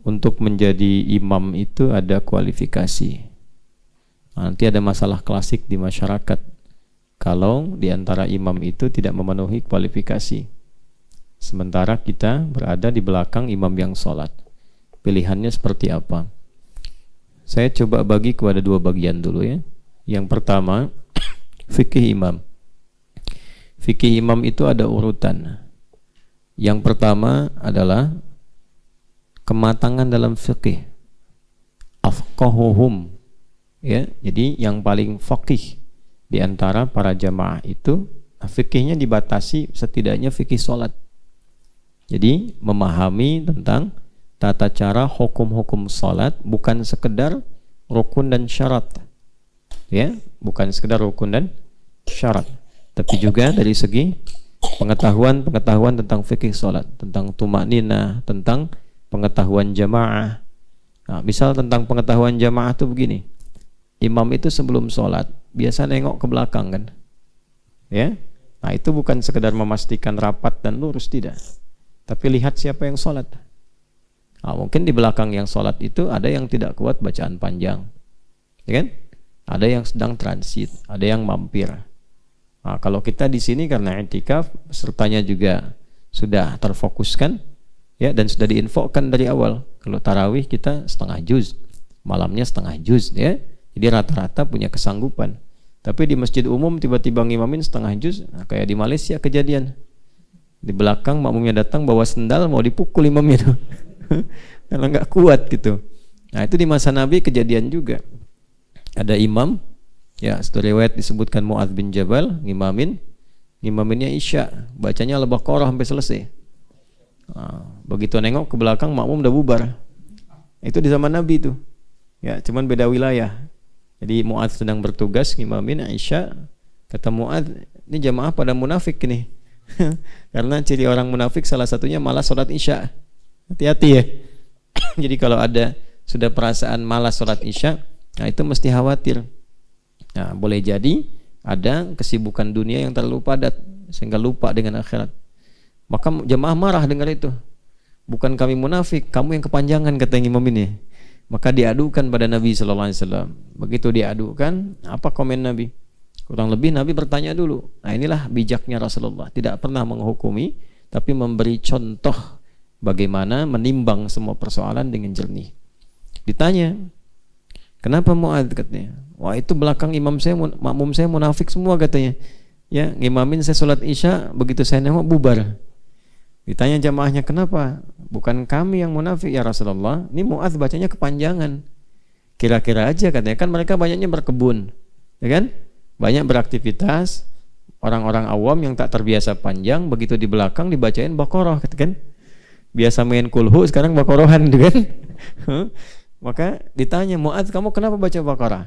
untuk menjadi imam itu ada kualifikasi. Nanti ada masalah klasik di masyarakat kalau di antara imam itu tidak memenuhi kualifikasi, sementara kita berada di belakang imam yang sholat. Pilihannya seperti apa? Saya coba bagi kepada dua bagian dulu ya. Yang pertama, fikih imam. Fikih imam itu ada urutan. Yang pertama adalah kematangan dalam fikih, afqahuhum, ya. Jadi yang paling faqih di antara para jamaah itu fikihnya dibatasi setidaknya fikih sholat. Jadi memahami tentang tata cara hukum-hukum sholat, bukan sekedar rukun dan syarat, ya, bukan sekedar rukun dan syarat, tapi juga dari segi pengetahuan tentang fikih sholat, tentang tumakninah, tentang pengetahuan jamaah. Nah, misal tentang pengetahuan jamaah itu begini, imam itu sebelum sholat biasa nengok ke belakang kan, ya. Nah itu bukan sekedar memastikan rapat dan lurus, tidak, tapi lihat siapa yang sholat. Nah, mungkin di belakang yang sholat itu ada yang tidak kuat bacaan panjang, ya kan? Ada yang sedang transit, ada yang mampir. Nah, kalau kita di sini karena i'tikaf, pesertanya juga sudah terfokuskan, ya, dan sudah diinfokan dari awal. Kalau tarawih kita setengah juz, malamnya setengah juz, ya. Jadi rata-rata punya kesanggupan. Tapi di masjid umum tiba-tiba ngimamin setengah juz, nah, kayak di Malaysia kejadian. Di belakang makmumnya datang bawa sendal mau dipukul imamnya tuh. Karena nggak kuat gitu. Nah itu di masa Nabi kejadian juga. Ada imam, ya, setelah riwayat disebutkan Mu'adz bin Jabal ngimaminnya Isya, bacanya Al-Baqarah sampai selesai. Nah, begitu nengok ke belakang makmum udah bubar. Itu di zaman Nabi tuh, ya, cuman beda wilayah. Jadi Mu'adz sedang bertugas ngimamin Isya, kata Mu'adz, ini jamaah pada munafik nih. Karena ciri orang munafik salah satunya malas sholat Isya. Hati-hati ya. Jadi kalau ada sudah perasaan malas sholat Isya, nah itu mesti khawatir. Nah, boleh jadi ada kesibukan dunia yang terlalu padat sehingga lupa dengan akhirat. Maka jamaah marah dengar itu. Bukan kami munafik, kamu yang kepanjangan, kata imam ini. Maka diadukan pada Nabi sallallahu alaihi wasallam. Begitu diadukan, apa komen Nabi? Kurang lebih Nabi bertanya dulu. Nah, inilah bijaknya Rasulullah, tidak pernah menghukumi tapi memberi contoh bagaimana menimbang semua persoalan dengan jernih. Ditanya, kenapa Mu'adz, katanya? Wah, itu belakang imam saya, makmum saya munafik semua, katanya. Ya, ngimamin saya sholat Isya, begitu saya nengok bubar. Ditanya jamaahnya, kenapa? Bukan kami yang munafik ya Rasulullah, ini Mu'adz bacanya kepanjangan. Kira-kira aja, katanya, kan mereka banyaknya berkebun, ya kan? Banyak beraktivitas. Orang-orang awam yang tak terbiasa panjang, begitu di belakang dibacain Baqarah, kan? Biasa main kulhu, sekarang Baqarahan, kan? Maka ditanya, Mu'adz, kamu kenapa baca Baqarah?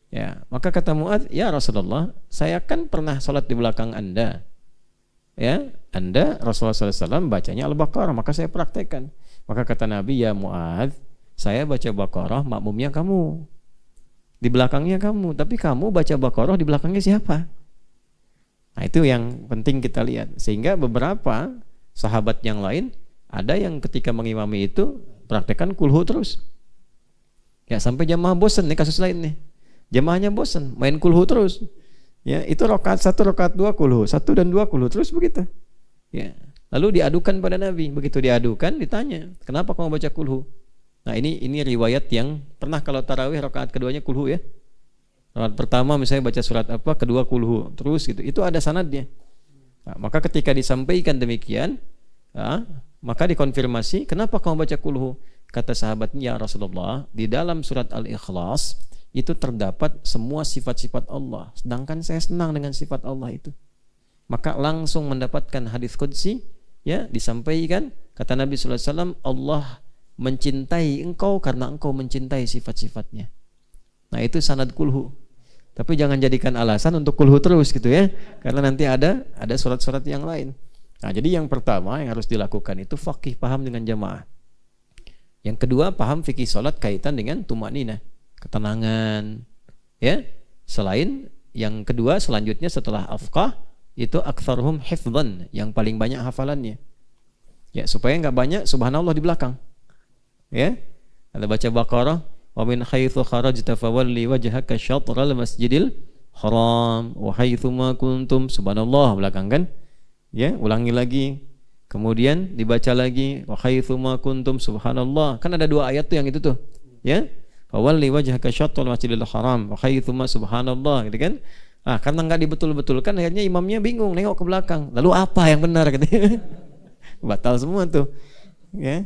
Ya, maka kata Mu'adz, ya Rasulullah, saya kan pernah sholat di belakang Anda. Ya, Anda Rasulullah SAW bacanya Al-Baqarah, maka saya praktekkan. Maka kata Nabi, ya Mu'adz, saya baca Baqarah, makmumnya kamu, di belakangnya kamu, tapi kamu baca Baqarah di belakangnya siapa? Nah itu yang penting kita lihat. Sehingga beberapa sahabat yang lain ada yang ketika mengimami itu praktekkan kulhu terus. Ya, sampai jamaah bosan, nih kasus lain nih. Jamaahnya bosan, main kulhu terus. Ya, itu rakaat 1, rakaat 2 kulhu, 1 dan 2 kulhu terus begitu. Ya. Lalu diadukan pada Nabi. Begitu diadukan ditanya, "Kenapa kamu baca kulhu?" Nah, ini riwayat yang pernah kalau tarawih rakaat keduanya kulhu ya. Rakaat pertama misalnya baca surat apa, kedua kulhu, terus gitu. Itu ada sanadnya. Nah, maka ketika disampaikan demikian, maka dikonfirmasi, "Kenapa kamu baca kulhu?" Kata sahabatnya, "Ya Rasulullah, di dalam surat Al-Ikhlas itu terdapat semua sifat-sifat Allah, sedangkan saya senang dengan sifat Allah itu." Maka langsung mendapatkan hadis qudsi, ya, disampaikan, kata Nabi sallallahu alaihi wasallam, Allah mencintai engkau karena engkau mencintai sifat-sifatnya. Nah, itu sanad kulhu. Tapi jangan jadikan alasan untuk kulhu terus gitu ya, karena nanti ada surat-surat yang lain. Nah, jadi yang pertama yang harus dilakukan itu faqih, paham dengan jamaah. Yang kedua, paham fikih salat kaitan dengan tumakninah, ketenangan, ya. Selain yang kedua, selanjutnya setelah afqah itu aktsaruhum hifdzan, yang paling banyak hafalannya. Ya, supaya enggak banyak subhanallah di belakang. Ya, ada baca Baqarah, wa min haitsu kharajta fawalli wajhaka syatral masjidil haram wa haitsu ma kuntum, subhanallah belakang kan? Ya, ulangi lagi. Kemudian dibaca lagi wa haitsu ma kuntum, subhanallah. Kan ada dua ayat tuh yang itu tuh. Ya. Fawalli wajhaka syatral masjidil haram wa haitsu ma, subhanallah, gitu kan? Karena enggak dibetul-betulkan akhirnya imamnya bingung nengok ke belakang. Lalu apa yang benar katanya? Batal semua tuh. Ya.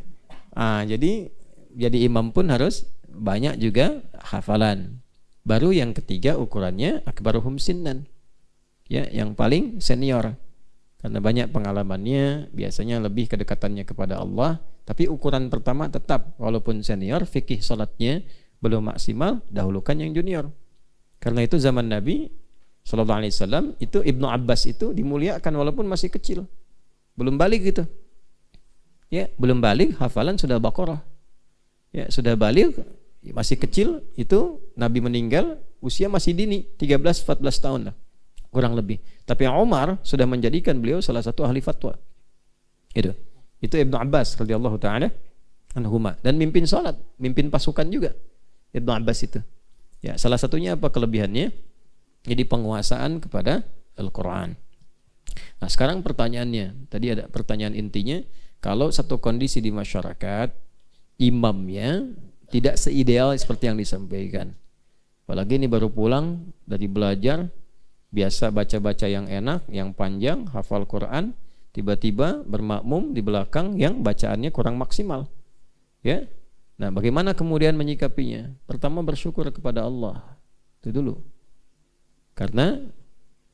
Jadi imam pun harus banyak juga hafalan. Baru yang ketiga ukurannya akbaruhum sinnan. Ya, yang paling senior. Karena banyak pengalamannya, biasanya lebih kedekatannya kepada Allah. Tapi ukuran pertama tetap walaupun senior, fikih salatnya belum maksimal, dahulukan yang junior. Karena itu zaman Nabi sallallahu alaihi wasallam itu Ibnu Abbas itu dimuliakan walaupun masih kecil. Belum balik gitu. Ya, belum balik hafalan sudah Baqarah. Ya, sudah balik masih kecil itu Nabi meninggal usia masih dini, 13-14 tahun lah. Kurang lebih. Tapi Umar sudah menjadikan beliau salah satu ahli fatwa. Itu Ibnu Abbas radhiyallahu taala anhuma, dan mimpin salat, mimpin pasukan juga. Ibnu Abbas itu. Ya, salah satunya apa kelebihannya? Jadi penguasaan kepada Al-Qur'an. Nah, sekarang pertanyaannya, tadi ada pertanyaan intinya, kalau satu kondisi di masyarakat imamnya tidak seideal seperti yang disampaikan. Apalagi ini baru pulang dari belajar, biasa baca-baca yang enak, yang panjang, hafal Quran, tiba-tiba bermakmum di belakang yang bacaannya kurang maksimal. Ya. Nah, bagaimana kemudian menyikapinya? Pertama bersyukur kepada Allah. Itu dulu. Karena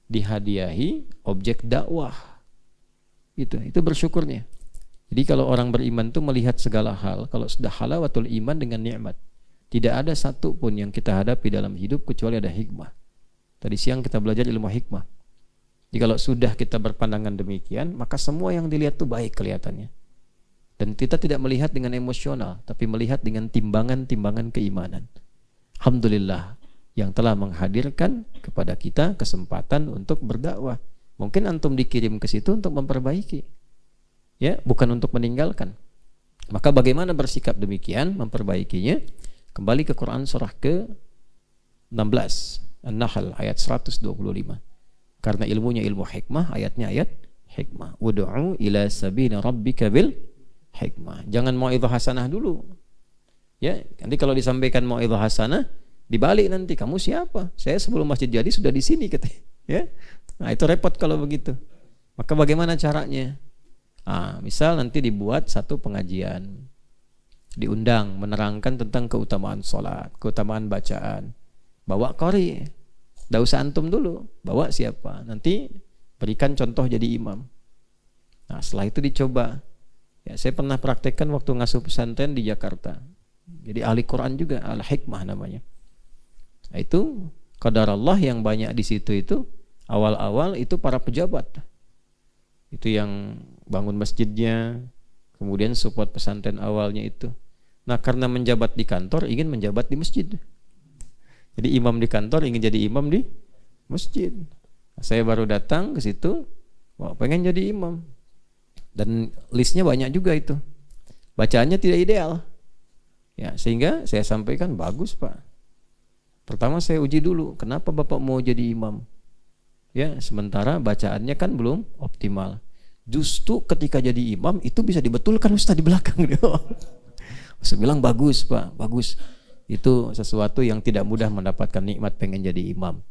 dihadiahi objek dakwah. Itu bersyukurnya. Jadi kalau orang beriman itu melihat segala hal, kalau sudah halawatul iman dengan nikmat, tidak ada satu pun yang kita hadapi dalam hidup kecuali ada hikmah. Tadi siang kita belajar ilmu hikmah. Jadi kalau sudah kita berpandangan demikian, maka semua yang dilihat itu baik kelihatannya. Dan kita tidak melihat dengan emosional, tapi melihat dengan timbangan-timbangan keimanan. Alhamdulillah yang telah menghadirkan kepada kita kesempatan untuk berdakwah. Mungkin antum dikirim ke situ untuk memperbaiki. Ya, bukan untuk meninggalkan. Maka bagaimana bersikap demikian, memperbaikinya? Kembali ke Quran surah ke-16 An-Nahl ayat 125. Karena ilmunya ilmu hikmah, ayatnya ayat hikmah. Ud'u ila sabili rabbika bil hikmah. Jangan mau'izah hasanah dulu. Ya, nanti kalau disampaikan mau'izah hasanah, dibalik nanti, kamu siapa? Saya sebelum masjid jadi sudah di sini katanya. Ya. Nah, itu repot kalau begitu. Maka bagaimana caranya? Misal nanti dibuat satu pengajian, diundang menerangkan tentang keutamaan sholat, keutamaan bacaan, bawa qari, tidak usah antum dulu, bawa siapa, nanti berikan contoh jadi imam. Nah, setelah itu dicoba. Ya, saya pernah praktekkan waktu ngasuh pesantren di Jakarta, jadi ahli Quran juga, al-hikmah namanya. Nah, itu qadar Allah yang banyak di situ itu awal-awal itu para pejabat. Itu yang bangun masjidnya, kemudian support pesantren awalnya itu. Nah, karena menjabat di kantor ingin menjabat di masjid. Jadi imam di kantor ingin jadi imam di masjid. Nah, saya baru datang ke situ, pengen jadi imam. Dan listnya banyak juga itu. Bacaannya tidak ideal. Ya, sehingga saya sampaikan, bagus Pak. Pertama saya uji dulu, kenapa Bapak mau jadi imam? Ya, sementara bacaannya kan belum optimal. Justru ketika jadi imam itu bisa dibetulkan Ustaz di belakang. Saya bilang bagus Pak, bagus. Itu sesuatu yang tidak mudah mendapatkan nikmat pengen jadi imam.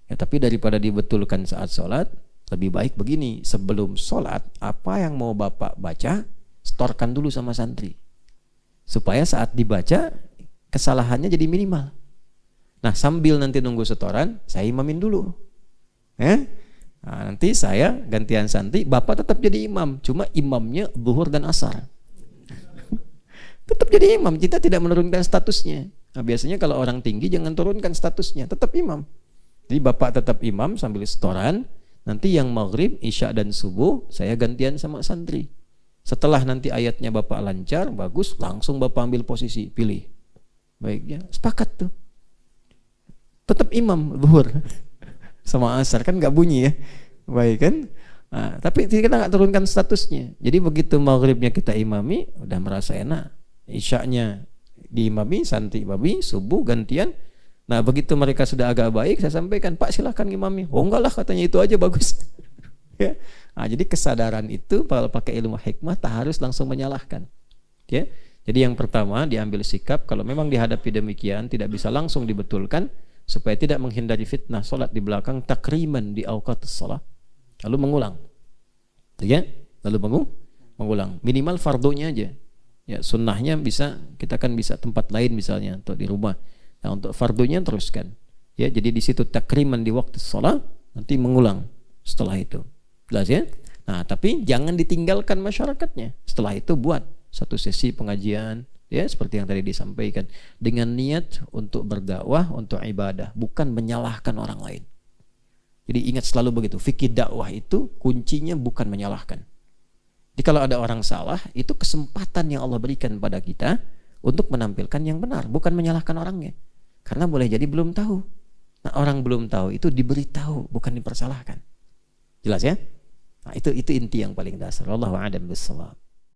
Ya, tapi daripada dibetulkan saat sholat, lebih baik begini, sebelum sholat apa yang mau Bapak baca, setorkan dulu sama santri. Supaya saat dibaca kesalahannya jadi minimal. Nah, sambil nanti nunggu setoran, saya imamin dulu. Nah, nanti saya gantian santri, Bapak tetap jadi imam, cuma imamnya zuhur dan asar. Tetap jadi imam, kita tidak menurunkan statusnya. Nah, biasanya kalau orang tinggi jangan turunkan statusnya, tetap imam. Jadi Bapak tetap imam sambil setoran, nanti yang maghrib, isya dan subuh saya gantian sama santri. Setelah nanti ayatnya Bapak lancar, bagus, langsung Bapak ambil posisi, pilih. Baiknya, sepakat tuh. Tetap imam zuhur sama asar, kan nggak bunyi ya, baik kan? Nah, tapi kita nggak turunkan statusnya. Jadi begitu maghribnya kita imami, udah merasa enak. isyaknya diimami, santri imami, subuh gantian. Nah begitu mereka sudah agak baik, saya sampaikan, Pak silahkan imami. Oh enggak lah, katanya itu aja bagus. Ya. Nah, jadi kesadaran itu kalau pakai ilmu hikmah tak harus langsung menyalahkan. Ya. Jadi yang pertama diambil sikap kalau memang dihadapi demikian tidak bisa langsung dibetulkan supaya tidak menghindari fitnah salat di belakang takriman di awqatus shalah. Lalu mengulang. Ya, lalu mengulang. Minimal fardunya aja. Ya, sunnahnya bisa kita kan bisa tempat lain misalnya atau di rumah. Nah, untuk fardunya teruskan. Ya, jadi di situ takriman di waktu shalah, nanti mengulang setelah itu. Jelas ya? Nah, tapi jangan ditinggalkan masyarakatnya. Setelah itu buat satu sesi pengajian, ya seperti yang tadi disampaikan, dengan niat untuk berdakwah, untuk ibadah, bukan menyalahkan orang lain. Jadi ingat selalu begitu, fikih dakwah itu kuncinya bukan menyalahkan. Jadi kalau ada orang salah, itu kesempatan yang Allah berikan pada kita untuk menampilkan yang benar, bukan menyalahkan orangnya. Karena boleh jadi belum tahu. Nah, orang belum tahu itu diberitahu, bukan dipersalahkan. Jelas ya? Nah, itu inti yang paling dasar. Wallahu a'lam bishawab.